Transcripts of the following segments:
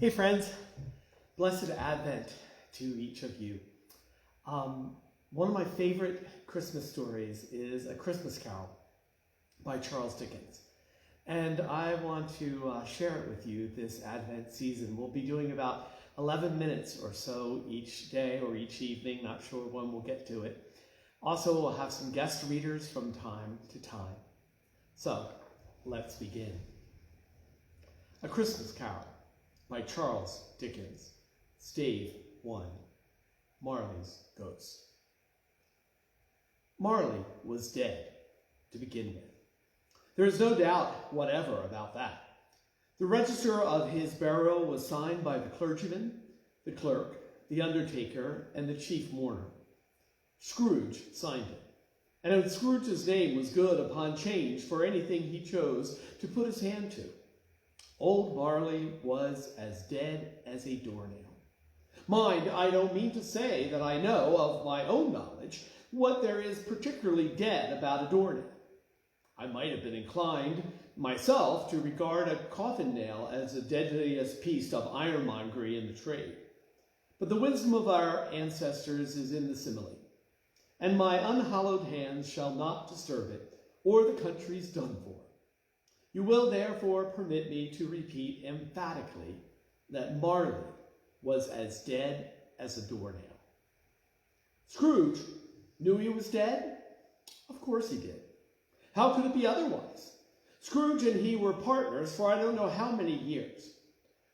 Hey friends, blessed Advent to each of you. One of my favorite Christmas stories is A Christmas Carol by Charles Dickens. And I want to share it with you this Advent season. We'll be doing about 11 minutes or so each day or each evening, not sure when we'll get to it. Also, we'll have some guest readers from time to time. So, let's begin. A Christmas Carol by Charles Dickens, Stave 1, Marley's Ghost. Marley was dead, to begin with. There is no doubt whatever about that. The register of his burial was signed by the clergyman, the clerk, the undertaker, and the chief mourner. Scrooge signed it, and Scrooge's name was good upon change for anything he chose to put his hand to. Old Marley was as dead as a doornail. Mind, I don't mean to say that I know of my own knowledge what there is particularly dead about a doornail. I might have been inclined myself to regard a coffin nail as the deadliest piece of ironmongery in the trade. But the wisdom of our ancestors is in the simile, and my unhallowed hands shall not disturb it, or the country's done for. You will therefore permit me to repeat emphatically that Marley was as dead as a doornail. Scrooge knew he was dead? Of course he did. How could it be otherwise? Scrooge and he were partners for I don't know how many years.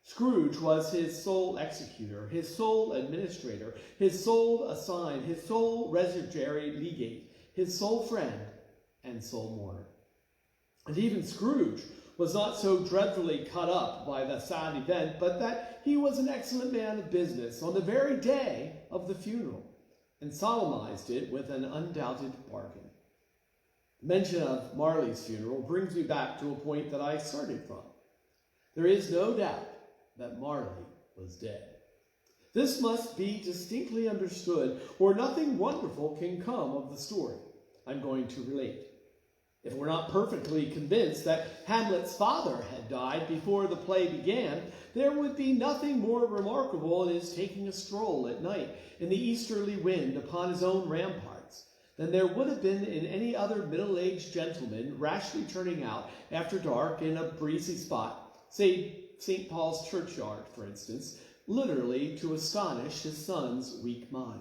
Scrooge was his sole executor, his sole administrator, his sole assign, his sole residuary legate, his sole friend, and sole mourner. And even Scrooge was not so dreadfully cut up by the sad event, but that he was an excellent man of business on the very day of the funeral, and solemnized it with an undoubted bargain. Mention of Marley's funeral brings me back to a point that I started from. There is no doubt that Marley was dead. This must be distinctly understood, or nothing wonderful can come of the story I'm going to relate. If we're not perfectly convinced that Hamlet's father had died before the play began, there would be nothing more remarkable in his taking a stroll at night in the easterly wind upon his own ramparts than there would have been in any other middle-aged gentleman rashly turning out after dark in a breezy spot, say St. Paul's churchyard, for instance, literally to astonish his son's weak mind.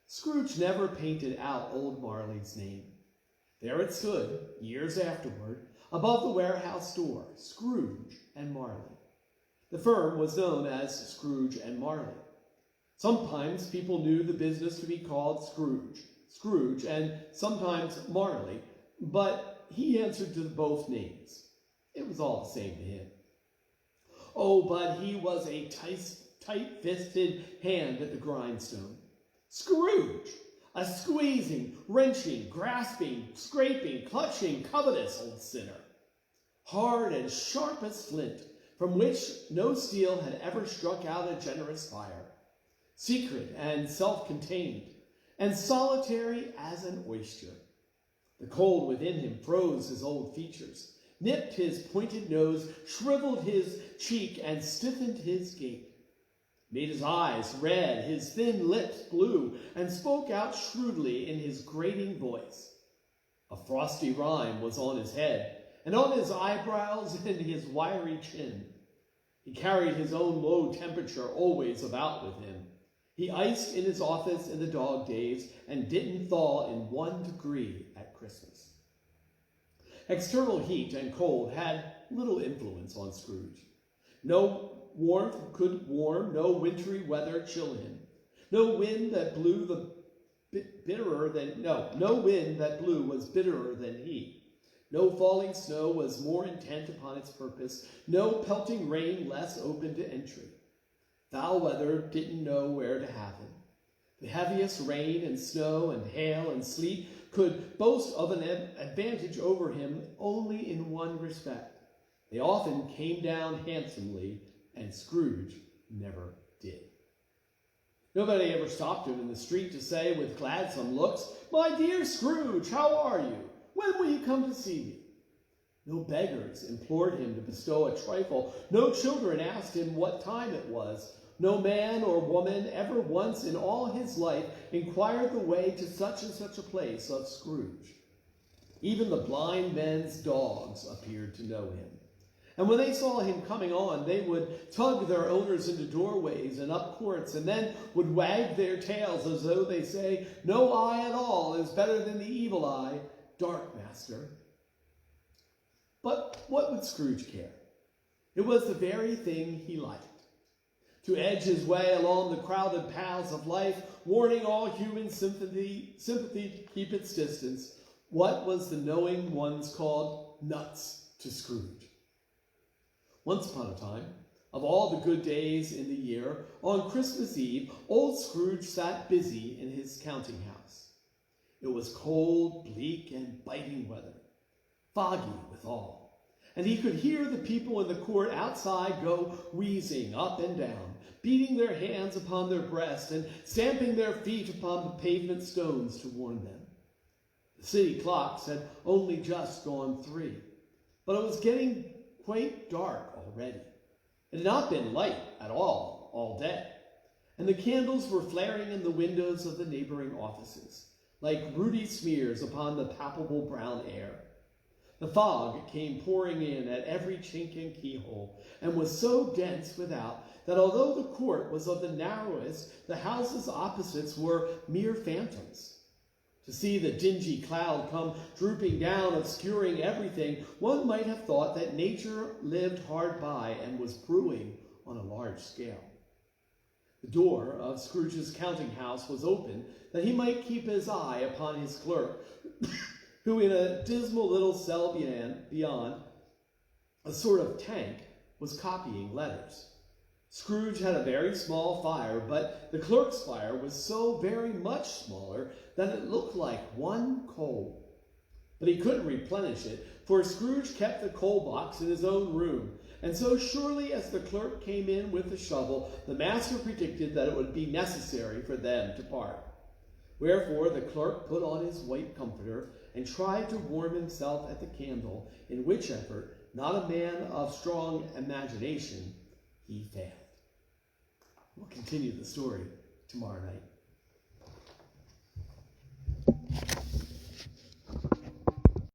Scrooge never painted out old Marley's name. There it stood, years afterward, above the warehouse door, Scrooge and Marley. The firm was known as Scrooge and Marley. Sometimes people knew the business to be called Scrooge, and sometimes Marley, but he answered to both names. It was all the same to him. Oh, but he was a tight-fisted hand at the grindstone. Scrooge! A squeezing, wrenching, grasping, scraping, clutching, covetous old sinner. Hard and sharp as flint, from which no steel had ever struck out a generous fire. Secret and self-contained, and solitary as an oyster. The cold within him froze his old features, nipped his pointed nose, shriveled his cheek, and stiffened his gait. Made his eyes red, his thin lips blue, and spoke out shrewdly in his grating voice. A frosty rime was on his head, and on his eyebrows and his wiry chin. He carried his own low temperature always about with him. He iced in his office in the dog days, and didn't thaw in 1 degree at Christmas. External heat and cold had little influence on Scrooge. No warmth could warm, no wintry weather chill him. No wind that blew was bitterer than he. No falling snow was more intent upon its purpose, no pelting rain less open to entry. Foul weather didn't know where to have him. The heaviest rain and snow and hail and sleet could boast of an advantage over him only in one respect. They often came down handsomely, and Scrooge never did. Nobody ever stopped him in the street to say with gladsome looks, "My dear Scrooge, how are you? When will you come to see me?" No beggars implored him to bestow a trifle. No children asked him what time it was. No man or woman ever once in all his life inquired the way to such and such a place of Scrooge. Even the blind men's dogs appeared to know him. And when they saw him coming on, they would tug their owners into doorways and up courts, and then would wag their tails as though they say, "No eye at all is better than the evil eye, dark master." But what would Scrooge care? It was the very thing he liked. To edge his way along the crowded paths of life, warning all human sympathy to keep its distance, what was the knowing ones called nuts to Scrooge? Once upon a time, of all the good days in the year, on Christmas Eve, old Scrooge sat busy in his counting house. It was cold, bleak, and biting weather, foggy withal, and he could hear the people in the court outside go wheezing up and down, beating their hands upon their breasts and stamping their feet upon the pavement stones to warn them. The city clocks had only just gone 3, but it was getting quite dark already. It had not been light at all day, and the candles were flaring in the windows of the neighboring offices, like ruddy smears upon the palpable brown air. The fog came pouring in at every chink and keyhole, and was so dense without that although the court was of the narrowest, the houses opposites were mere phantoms. To see the dingy cloud come drooping down, obscuring everything, one might have thought that nature lived hard by and was brewing on a large scale. The door of Scrooge's counting house was open that he might keep his eye upon his clerk, who in a dismal little cell beyond, a sort of tank, was copying letters. Scrooge had a very small fire, but the clerk's fire was so very much smaller that it looked like one coal. But he couldn't replenish it, for Scrooge kept the coal box in his own room, and so surely as the clerk came in with the shovel, the master predicted that it would be necessary for them to part. Wherefore the clerk put on his white comforter and tried to warm himself at the candle, in which effort, not a man of strong imagination, he failed. We'll continue the story tomorrow night.